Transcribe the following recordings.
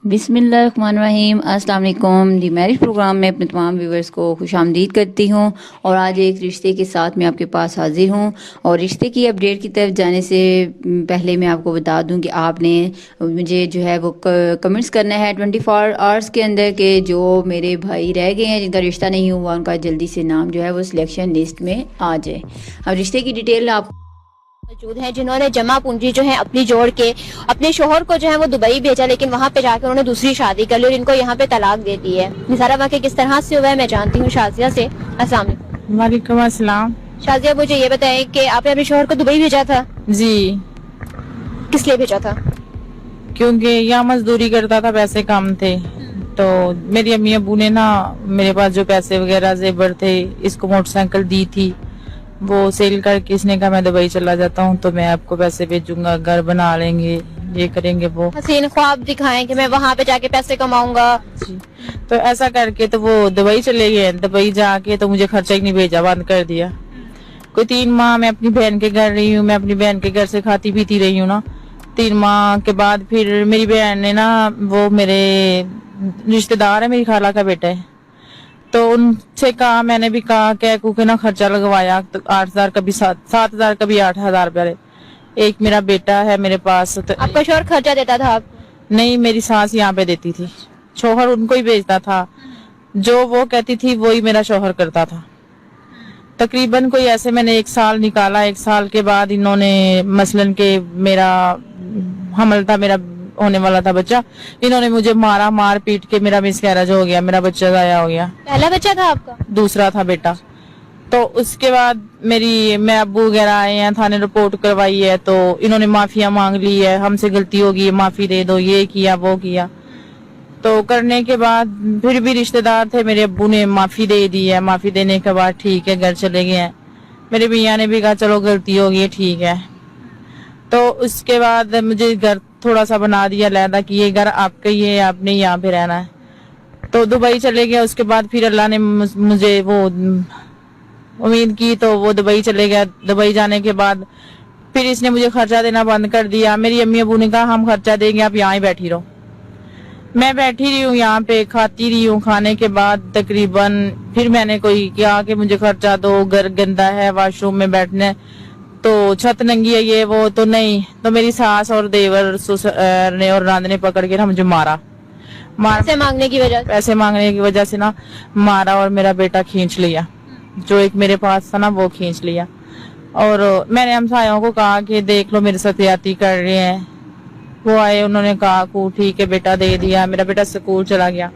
बिस्मिल्लाहिर्रहमानिर्रहीम। अस्सलाम वालेकुम। दी मैरिज प्रोग्राम में अपने तमाम व्यूवर्स को खुश आमदीद करती हूँ और आज एक रिश्ते के साथ मैं आपके पास हाजिर हूँ। और रिश्ते की अपडेट की तरफ जाने से पहले मैं आपको बता दूँ कि आपने मुझे जो है वो कमेंट्स करना है 24 आवर्स के अंदर के जो मेरे भाई रह गए हैं जिनका रिश्ता नहीं हुआ उनका जल्दी से नाम जो है वो सिलेक्शन लिस्ट में आ जाए। अब रिश्ते की डिटेल आप मौजूद हैं जिन्होंने जमा पूंजी जो है अपनी जोड़ के अपने शोहर को जो है वो दुबई भेजा, लेकिन वहाँ पे जाकर उन्होंने दूसरी शादी कर ली और इनको यहाँ पे तलाक दे दी है। ये सारा वाक़या किस तरह से हुआ है मैं जानती हूँ शाजिया से। अस्सलाम वालेकुम। वालेकुम अस्सलाम। शाजिया, मुझे ये बताएं कि आपने अपने शोहर को दुबई भेजा था, जी, किस लिए भेजा था? क्योंकि यहाँ मजदूरी करता था, पैसे कम थे, तो मेरी अम्मी अबू ने ना मेरे पास जो पैसे वगैरह जेवर थे, इसको मोटरसाइकिल दी थी, वो सेल करके इसने कहा मैं दुबई चला जाता हूँ तो मैं आपको पैसे भेजूंगा, घर बना लेंगे, ये करेंगे वो। हसीन ख्वाब दिखाएं कि मैं वहाँ पे जाके पैसे कमाऊंगा। तो ऐसा करके तो वो दुबई चले गए। दुबई जाके तो मुझे खर्चा ही नहीं भेजा, बंद कर दिया। कोई 3 माह मैं अपनी बहन के घर रही हूँ, मैं अपनी बहन के घर से खाती पीती रही हूँ ना। 3 माह के बाद फिर मेरी बहन ने ना, वो मेरे रिश्तेदार है, मेरी खाला का बेटा है, तो उनसे कहा, मैंने भी कहा कह के ना खर्चा लगवाया, तो 8,000 कभी 7,000 कभी 8,000 रुपये। एक मेरा बेटा है मेरे पास। तो आपका शोहर खर्चा देता था? आप नहीं, मेरी सास यहाँ पे देती थी, शोहर उनको ही भेजता था, जो वो कहती थी वही मेरा शोहर करता था। तकरीबन कोई ऐसे मैंने 1 साल निकाला। 1 साल के बाद इन्होंने मसलन के मेरा हमल था, मेरा होने वाला था बच्चा, इन्होंने मुझे मारा, मार पीट के मेरा मिसकैरेज हो गया, मेरा बच्चा गाया हो गया। पहला बच्चा था आपका? दूसरा था बेटा। तो उसके बाद मैं अब्बू वगैरह आए हैं, थाने रिपोर्ट करवाई है, तो इन्होंने माफिया मांग ली है, हमसे गलती होगी है, माफी दे दो, ये किया वो किया। तो करने के बाद फिर भी रिश्तेदार थे, मेरे अब्बू ने माफी दे दी है। माफी देने के बाद ठीक है, घर चले गए हैं। मेरे भैया ने भी कहा चलो गलती होगी, ठीक है। तो उसके बाद मुझे घर थोड़ा सा बना दिया लहदा कि ये घर आपका ही है, आपने यहाँ पे रहना है। तो दुबई चले गया। उसके बाद फिर अल्लाह ने मुझे वो उम्मीद की, तो वो दुबई चले गया। दुबई जाने के बाद फिर इसने मुझे खर्चा देना बंद कर दिया। मेरी अम्मी अबू ने कहा हम खर्चा देंगे, आप यहाँ ही बैठी रहो। मैं बैठी रही हूँ यहाँ पे, खाती रही हूँ। खाने के बाद तकरीबन फिर मैंने कोई किया कि मुझे खर्चा दो, घर गंदा है, वॉशरूम में बैठने, तो छत नंगी है, ये वो, तो नहीं। तो मेरी सास और देवर ने और नंद ने पकड़ के ना मुझे मारा। पैसे मांगने की वजह से ना मारा और मेरा बेटा खींच लिया, जो एक मेरे पास था ना वो खींच लिया। और मैंने हमसायों को कहा कि देख लो मेरे साथ ज्यादती कर रहे हैं। वो आए, उन्होंने कहा को ठीक है बेटा, दे दिया। मेरा बेटा स्कूल चला गया।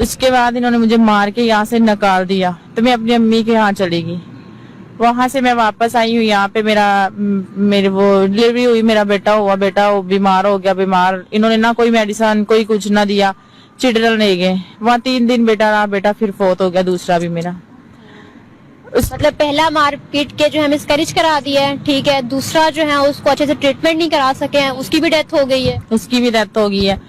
उसके बाद इन्होंने मुझे मार के यहाँ से निकाल दिया, तो मैं अपनी अम्मी के यहाँ चली गई। वहां से मैं वापस आई हूँ यहाँ पे। मेरे वो डिलीवरी हुई, मेरा बेटा हुआ, बेटा बीमार हो गया। बीमार इन्होंने ना कोई मेडिसिन कोई कुछ ना दिया, चिड़रल ले गए। वहाँ 3 दिन बेटा रहा, बेटा फिर फोत हो गया, दूसरा भी मेरा। मतलब पहला मारपीट के जो है मिसकैरेज करा दिया है, ठीक है। दूसरा जो है उसको अच्छे से ट्रीटमेंट नहीं करा सके हैं, उसकी भी डेथ हो गई है। उसकी भी डेथ हो गई है।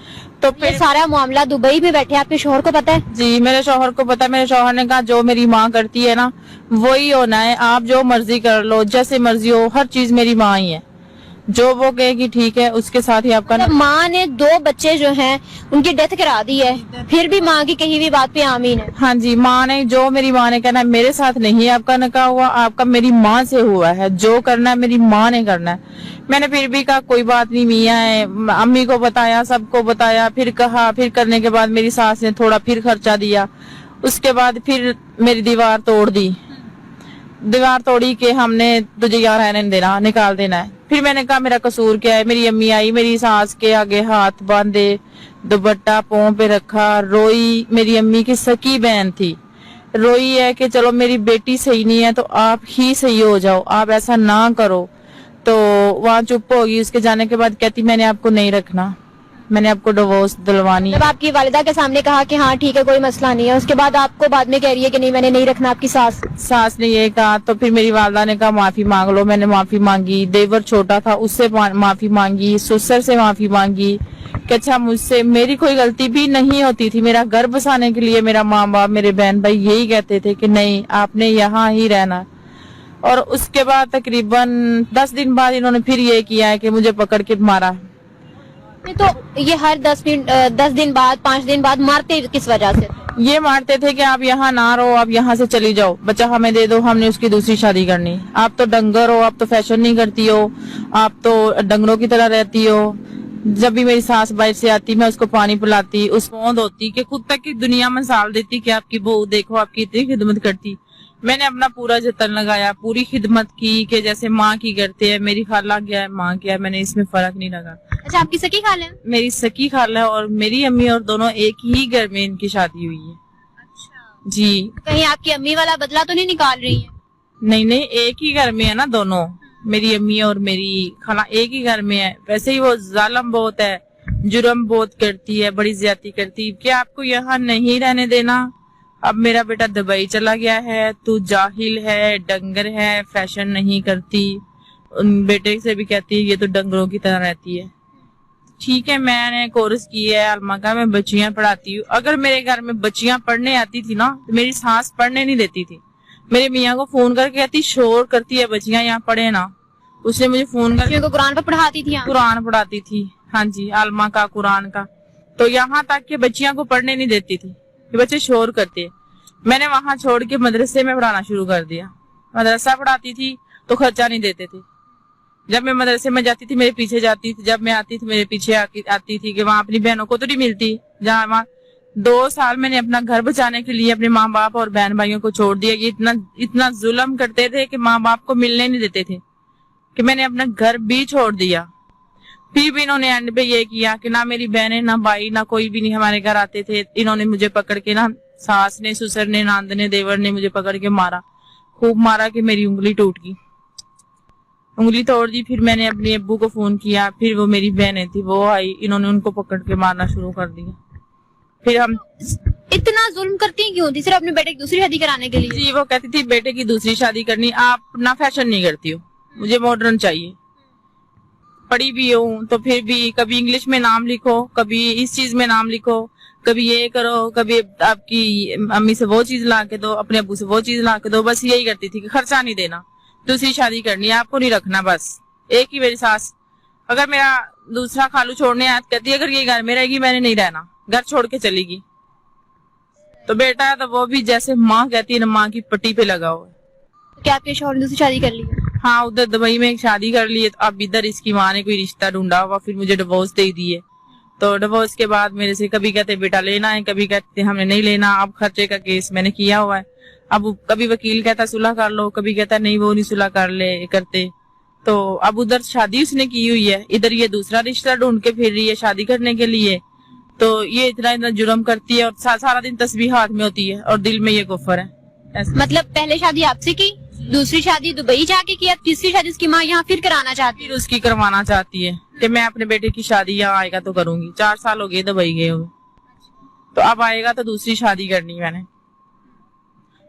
तो ये सारा मामला दुबई में बैठे आपके शोहर को पता है? जी, मेरे शोहर को पता है। मेरे शोहर ने कहा जो मेरी माँ करती है ना वही होना है, आप जो मर्जी कर लो, जैसे मर्जी हो, हर चीज मेरी माँ ही है, जो वो कहेगी ठीक है, उसके साथ ही आपका। मतलब माँ ने 2 बच्चे जो हैं उनकी डेथ करा दी है, फिर भी माँ की कही हुई बात पे आमीन है। हाँ जी, माँ ने जो मेरी माँ ने कहना है, मेरे साथ नहीं आपका निकाह हुआ, आपका मेरी माँ से हुआ है, जो करना है मेरी माँ ने करना है। मैंने फिर भी कहा कोई बात नहीं, मियाँ है, अम्मी को बताया, सबको बताया, फिर कहा। फिर करने के बाद मेरी सास ने थोड़ा फिर खर्चा दिया। उसके बाद फिर मेरी दीवार तोड़ दी, दीवार तोड़ी के हमने तुझे यहाँ रहने देना, निकाल देना है। फिर मैंने कहा मेरा कसूर क्या है। मेरी अम्मी आई, मेरी सास के आगे हाथ बांधे, दुपट्टा पांव पे रखा, रोई। मेरी अम्मी की सकी बहन थी, रोई है कि चलो मेरी बेटी सही नहीं है तो आप ही सही हो जाओ, आप ऐसा ना करो। तो वहाँ चुप होगी। उसके जाने के बाद कहती मैंने आपको नहीं रखना, मैंने आपको डिवोर्स दिलवानी। जब आपकी वालिदा के सामने कहा कि हाँ ठीक है कोई मसला नहीं है, उसके बाद आपको बाद में कह रही है कि नहीं मैंने नहीं रखना, आपकी सास ने ये कहा। तो फिर मेरी वालिदा ने कहा माफी मांग लो। मैंने माफी मांगी। देवर छोटा था, उससे माफी मांगी, ससुर से माफी मांगी कि अच्छा मुझसे मेरी कोई गलती भी नहीं होती थी। मेरा घर बसाने के लिए मेरा माँ बाप, मेरे बहन भाई यही कहते थे कि नहीं आपने यहाँ ही रहना। और उसके बाद तकरीबन 10 दिन बाद इन्होंने फिर ये किया है कि मुझे पकड़ के मारा। तो ये हर 10 दिन बाद 5 दिन बाद मारते किस वजह से? ये मारते थे कि आप यहाँ ना रहो, आप यहाँ से चली जाओ, बच्चा हमें दे दो, हमने उसकी दूसरी शादी करनी। आप तो डंगर हो, आप तो फैशन नहीं करती हो, आप तो डंगरों की तरह रहती हो। जब भी मेरी सास बाहर से आती, मैं उसको पानी पिलाती, उस पौंध होती कि खुद तक की दुनिया में साल देती कि आपकी बहू देखो आपकी इतनी खिदमत करती। मैंने अपना पूरा जतन लगाया, पूरी खिदमत की कि जैसे माँ की करते हैं। मेरी खाला क्या है, माँ क्या है, मैंने इसमें फर्क नहीं लगा। अच्छा, आपकी सकी खाला है? मेरी सकी खाला है और मेरी अम्मी और दोनों एक ही घर में इनकी शादी हुई है। अच्छा जी। कहीं आपकी अम्मी वाला बदला तो नहीं निकाल रही है? नहीं, एक ही घर में है ना दोनों, मेरी अम्मी और मेरी खाला एक ही घर में है। वैसे ही वो जालिम बहुत है, जुर्म बहुत करती है, बड़ी ज्यादती करती है कि आपको यहाँ नहीं रहने देना। अब मेरा बेटा दुबई चला गया है, तू जाहिल है, डंगर है, फैशन नहीं करती। उन बेटे से भी कहती है ये तो डंगरों की तरह रहती है। ठीक है, मैंने कोर्स किया है अलमा का, मैं बच्चियां पढ़ाती हूँ। अगर मेरे घर में बच्चियां पढ़ने आती थी ना तो मेरी सास पढ़ने नहीं देती थी। मेरे मियाँ को फोन करके कहती शोर करती है, बच्चियां यहाँ पढ़े ना। उसने मुझे फोन करके को कुरान पर पढ़ाती थी? कुरान पढ़ाती थी, हाँ जी, अलमा का, कुरान का। तो यहाँ तक कि बच्चियां को पढ़ने नहीं देती थी कि बच्चे शोर करते हैं। मैंने वहां छोड़ के मदरसे में पढ़ाना शुरू कर दिया। मदरसा पढ़ाती थी तो खर्चा नहीं देते थे। जब मैं मदरसे में जाती थी मेरे पीछे जाती थी, जब मैं आती थी मेरे पीछे आती थी कि वहाँ अपनी बहनों को तो नहीं मिलती। जहाँ वहाँ 2 साल मैंने अपना घर बचाने के लिए अपने माँ बाप और बहन भाइयों को छोड़ दिया कि इतना जुल्म करते थे कि माँ बाप को मिलने नहीं देते थे, कि मैंने अपना घर भी छोड़ दिया। फिर भी इन्होंने एंड पे ये किया कि ना मेरी बहनें, ना भाई, ना कोई भी नहीं हमारे घर आते थे। इन्होंने मुझे पकड़ के ना, सास ने, ससुर ने, नांद ने, देवर ने मुझे पकड़ के मारा, खूब मारा कि मेरी उंगली टूट गई, उंगली तोड़ दी। फिर मैंने अपने अब्बू को फोन किया, फिर वो मेरी बहनें थी वो आई, इन्होंने उनको पकड़ के मारना शुरू कर दिया। फिर हम इतना जुल्म करती क्यों थी? सिर्फ अपने बेटे की दूसरी शादी कराने के लिए? जी, वो कहती थी बेटे की दूसरी शादी करनी, आप ना फैशन नहीं करती हो, मुझे मॉडर्न चाहिए। पढ़ी भी हूँ तो फिर भी कभी इंग्लिश में नाम लिखो, कभी इस चीज में नाम लिखो, कभी ये करो, कभी आपकी अम्मी से वो चीज ला के दो, अपने अब्बू से वो चीज ला के दो। बस यही करती थी कि खर्चा नहीं देना, दूसरी शादी करनी है, आपको नहीं रखना, बस एक ही मेरी सास। अगर मेरा दूसरा खालू छोड़ने आया कहती है अगर ये घर में रहेगी मैंने नहीं रहना, घर छोड़ के चलेगी। तो बेटा है तो वो भी जैसे माँ कहती है ना, माँ की पट्टी पे लगा हुआ है। क्या आपके शौहर ने दूसरी शादी कर ली? हाँ, उधर दुबई में एक शादी कर ली है, तो अब इधर इसकी माँ ने कोई रिश्ता ढूंढा हुआ, फिर मुझे डिवोर्स दे दिए। तो डिवोर्स के बाद मेरे से कभी कहते बेटा लेना है, कभी कहते हमने नहीं लेना। अब खर्चे का केस मैंने किया हुआ है, अब कभी वकील कहता सुलह कर लो, कभी कहता नहीं वो नहीं सुलह करते। तो अब उधर शादी उसने की हुई है, इधर ये दूसरा रिश्ता ढूंढ के फिर रही है शादी करने के लिए। तो ये इतना जुर्म करती है और सारा दिन तस्बीह हाथ में होती है और दिल में ये कुफ्र है। मतलब पहले शादी आपसे की, दूसरी शादी दुबई जाके किया, तीसरी शादी उसकी माँ यहाँ फिर कराना चाहती है? फिर उसकी करवाना चाहती है कि मैं अपने बेटे की शादी यहाँ आएगा तो करूंगी। 4 साल हो गए दुबई गए हुए, तो अब आएगा तो दूसरी शादी करनी मैंने।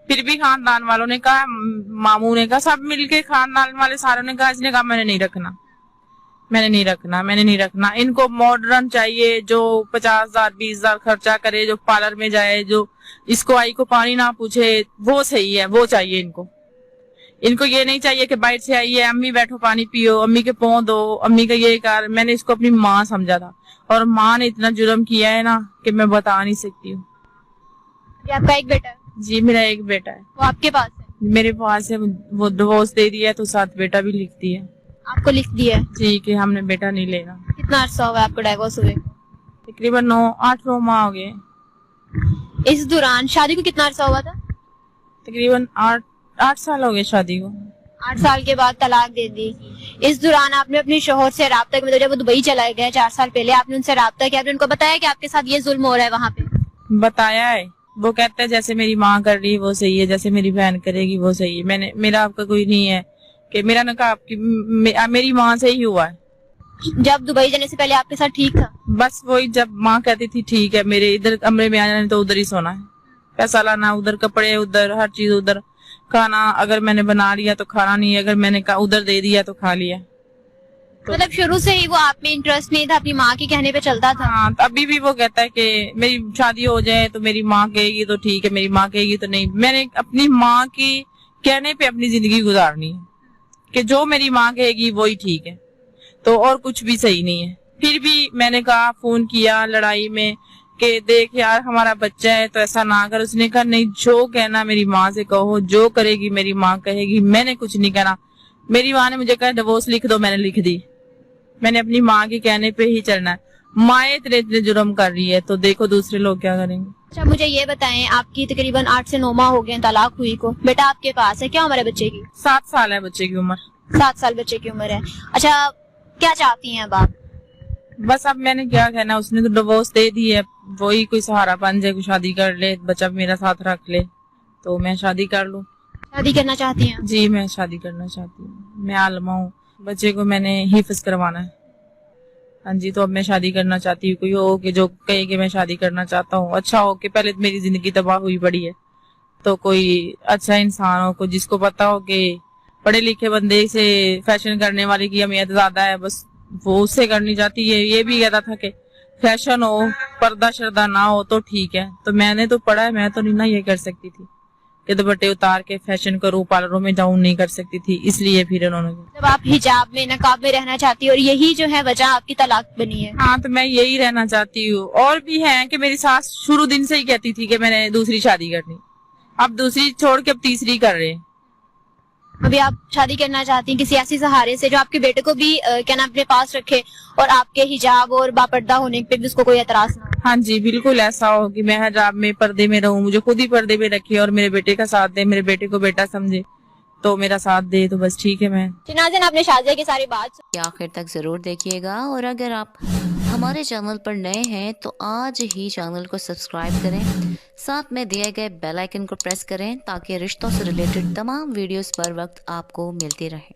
फिर भी खानदान वालों ने कहा, मामू ने कहा, सब मिलके खानदान वाले सारों ने कहा, इसने कहा मैंने नहीं रखना। इनको मॉडर्न चाहिए जो 50,000 20,000 खर्चा करे, जो पार्लर में जाए, जो इसको आई को पानी ना पूछे, वो सही है, वो चाहिए इनको ये नहीं चाहिए कि बाइट से आई है अम्मी बैठो पानी पियो, अम्मी के पाँव दो, अम्मी का ये कर। मैंने इसको अपनी माँ समझा था और माँ ने इतना जुर्म किया है ना कि मैं बता नहीं सकती हूँ। आपका एक बेटा है? जी, मेरा एक बेटा है। वो आपके पास है? मेरे पास है, वो डिवोर्स दे दिया है तो साथ बेटा भी लिखती है। आपको लिख दिया है? जी, कि हमने बेटा नहीं लेना। कितना अर्सा हुआ आपको डिवोर्स हुए? तकरीबन 9 माह हो गए। इस दौरान शादी को कितना अर्सा हुआ था? तकरीबन 8 साल हो गए शादी को। 8 साल के बाद तलाक दे दी। इस दौरान आपने अपने शोहर से राब्ता, मतलब जब वो दुबई चला गया 4 साल पहले, आपने उनसे राब्ता किया, आपने उनको बताया कि आपके साथ ये जुल्म हो रहा है वहाँ पे? बताया है, वो कहता है जैसे मेरी माँ कर रही है वो सही है, जैसे मेरी बहन करेगी वो सही है। मेरा आपका कोई नहीं है कि मेरा न कहा आपकी मेरी माँ से ही हुआ है। जब दुबई जाने से पहले आपके साथ ठीक था? बस वही, जब माँ कहती थी ठीक है, मेरे इधर कमरे में आ जाने तो उधर ही सोना है, पैसा लाना उधर, कपड़े उधर, हर चीज उधर, खाना अगर मैंने बना लिया तो खाना नहीं, अगर मैंने उधर दे दिया तो खा लिया। तो मतलब शुरू से ही वो आप में इंटरेस्ट नहीं था, अपनी माँ के कहने पे चलता था? हाँ, अभी भी वो कहता है कि मेरी शादी हो जाए तो मेरी माँ कहेगी तो ठीक है, मेरी माँ कहेगी तो नहीं। मैंने अपनी माँ की कहने पे अपनी जिंदगी गुजारनी है कि जो मेरी माँ कहेगी वही ठीक है, तो और कुछ भी सही नहीं है। پھر بھی میں نے کہا, فون کیا لڑائی میں کہ دیکھ یار ہمارا بچہ ہے تو ایسا نہ کر. اس نے کہا نہیں, جو کہنا میری ماں سے کہو, جو کرے گی میری ماں کہے گی, میں نے کچھ نہیں کہنا. میری ماں نے مجھے کہا ڈیورس لکھ دو, میں نے لکھ دی. میں نے اپنی ماں کے کہنے پہ ہی چلنا ہے. مائیں اتنے جرم کر رہی ہے تو دیکھو دوسرے لوگ کیا کریں گے. اچھا مجھے یہ بتائیں, آپ کی تقریباً 8 سے 9 ماہ ہو گئے طلاق ہوئی کو, بیٹا آپ کے پاس ہے, کیا عمر ہے بچے کی؟ 7 سال ہے بچے کی عمر. 7 سال بچے کی عمر ہے. اچھا کیا چاہتی ہیں اب آپ؟ بس اب میں نے کیا کہنا, اس نے تو ڈیورس دے دی ہے, وہی کوئی سہارا بن جائے, کوئی شادی کر لے, بچہ میرا ساتھ رکھ لے تو میں شادی کر لوں. شادی کرنا چاہتی ہیں؟ جی میں شادی کرنا چاہتی ہوں. میں عالمہ ہوں, بچے کو میں نے حفظ کروانا ہے. ہاں جی, تو اب میں شادی کرنا چاہتی ہوں. کوئی ہو کہ جو کہے کہ میں شادی کرنا چاہتا ہوں, اچھا ہو کہ پہلے میری زندگی تباہ ہوئی پڑی ہے, تو کوئی اچھا انسان ہو, کوئی جس کو پتا ہو کہ پڑھے لکھے بندے سے فیشن کرنے والے کی اہمیت زیادہ ہے, بس وہ اس سے کرنی چاہتی ہے. یہ بھی کہتا تھا کہ فیشن ہو, پردہ شردہ نہ ہو تو ٹھیک ہے. تو میں نے تو پڑھا ہے, میں تو نہیں نا یہ کر سکتی تھی کہ دوپٹے اتار کے فیشن کروں, پارلروں میں جاؤں, نہیں کر سکتی تھی. اس لیے پھر انہوں نے, جب آپ حجاب میں نقاب میں رہنا چاہتی ہیں اور یہی جو ہے وجہ آپ کی طلاق بنی ہے. ہاں تو میں یہی رہنا چاہتی ہوں. اور بھی ہیں کہ میری ساس شروع دن سے ہی کہتی تھی کہ میں نے دوسری شادی کرنی, اب دوسری چھوڑ کے اب تیسری کر رہے ہیں. ابھی آپ شادی کرنا چاہتی ہیں کسی ایسی سہارے سے جو آپ کے بیٹے کو بھی کیا نام اپنے پاس رکھے اور آپ کے حجاب اور باپردہ ہونے پہ بھی اس کو کوئی اعتراض نہ ہو. ہاں جی بالکل ایسا ہو کہ میں حجاب میں پردے میں رہوں, مجھے خود ہی پردے میں رکھے اور میرے بیٹے کا ساتھ دے, میرے بیٹے کو بیٹا سمجھے تو میرا ساتھ دے, تو بس ٹھیک ہے. میں ناظرین آپ نے شازیہ کی ساری بات آخر تک ضرور دیکھیے گا, اور اگر آپ ہمارے چینل پر نئے ہیں تو آج ہی چینل کو سبسکرائب کریں, ساتھ میں دیے گئے بیل آئیکن کو پریس کریں تاکہ رشتوں سے ریلیٹڈ تمام ویڈیوز پر وقت آپ کو ملتی رہیں.